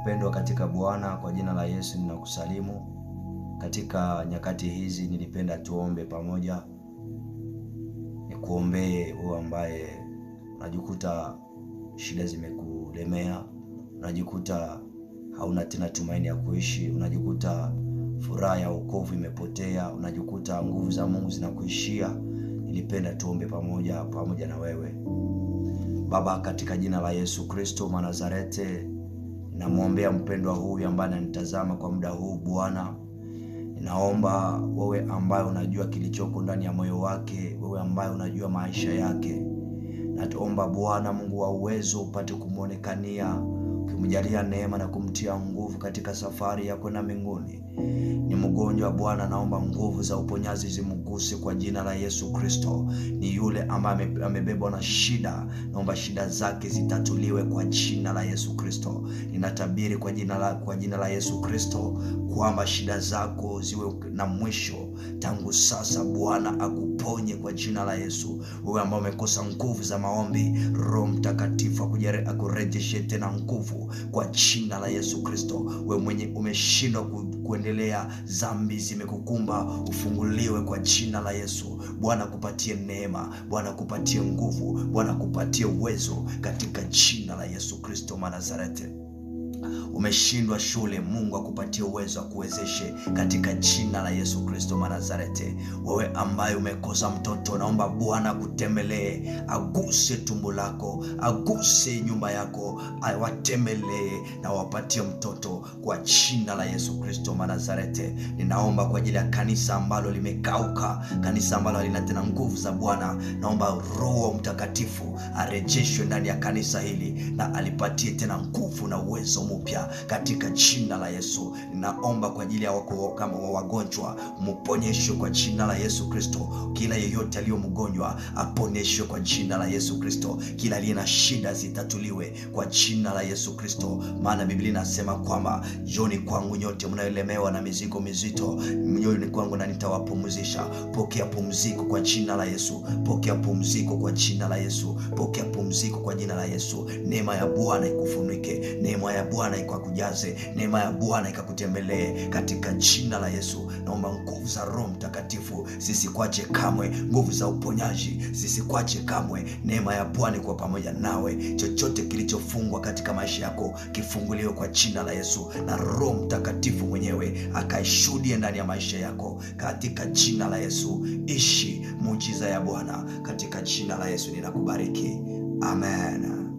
Mpendwa katika Bwana, kwa jina la Yesu ninakusalimu. Katika nyakati hizi nilipenda tuombe pamoja. Nikuombee wewe ambaye unajikuta shida zimekulemea, unajikuta hauna tena tumaini ya kuishi, unajikuta furaha ya wokovu imepotea, unajikuta nguvu za Mungu zinakuishia. Nilipenda tuombe pamoja na wewe. Baba, katika jina la Yesu Kristo wa Nazareti, namwombea mpendwa huyu ambaye ananitazama kwa muda huu. Bwana, ninaomba wewe ambaye unajua kilichoko ndani ya moyo wake, wewe ambaye unajua maisha yake, naomba Bwana Mungu wa uwezo upate kumuonekania, ukimjalia neema na kumtia nguvu katika safari ya kwenda mbinguni. Ni mgonjwa Bwana, naomba nguvu za uponyaji zimguse kwa jina la Yesu Kristo. Ni yule ambaye amebebwa na shida, naomba shida zake zitatuliwe kwa jina la Yesu Kristo. Ninatabiri kwa jina la Yesu Kristo kwamba shida zako ziwe na mwisho tangu sasa. Bwana akuponye kwa jina la Yesu. Wewe ambaye umekosa nguvu za maombi, Roho Mtakatifu akurejeshe tena nguvu kwa jina la Yesu Kristo. Wewe mwenye umeshindwa kuendelea, dhambi zimekukumba, ufunguliwe kwa jina la Yesu. Bwana kupatie neema, Bwana kupatie nguvu, Bwana kupatie uwezo katika jina la Yesu Kristo wa Nazareti. Umeshindwa shule, Mungu akupatie uwezo, akuwezeshe katika jina la Yesu Kristo wa Nazareti. Wewe ambaye umekosa mtoto, naomba Bwana kutembelee, aguse tumbo lako, aguse nyumba yako, awatembelee na wapatie mtoto kwa jina la Yesu Kristo wa Nazareti. Ninaomba kwa ajili ya kanisa ambalo limekauka, kanisa ambalo halina tena nguvu za Bwana. Naomba Roho Mtakatifu arejeshwe ndani ya kanisa hili na alipatie tena nguvu na uwezo mpya katika jina la Yesu. Ninaomba kwa ajili ya wako kama wagonjwa, mponyeshwe kwa jina la Yesu Kristo. Kila yeyote aliyo mgonjwa aponyeshwe kwa jina la Yesu Kristo. Kila aliye na shida zitatuliwe kwa jina la Yesu Kristo. Maana Biblia inasema kwamba njoni kwangu nyote mnaolemewa na mizigo mizito, njoni kwangu na nitawapumzisha. Pokea pumziko kwa jina la Yesu. Pokea pumziko kwa jina la Yesu. Pokea pumziko kwa jina la Yesu. Neema ya Bwana ikufunike, neema ya Bwana ikakujaze, neema ya Bwana ikakutembelee katika jina la Yesu. Naomba nguvu za Roho Mtakatifu zisikwache kamwe, nguvu za uponyaji zisikwache kamwe. Neema ya Bwana iko pamoja nawe. Chochote kilichofungwa katika maisha yako kifunguliwe kwa jina la Yesu, na Roho Mtakatifu mwenyewe akaishuhudie ndani ya maisha yako katika jina la Yesu. Ishi muujiza ya Bwana katika jina la Yesu. Ninakubariki. Amen.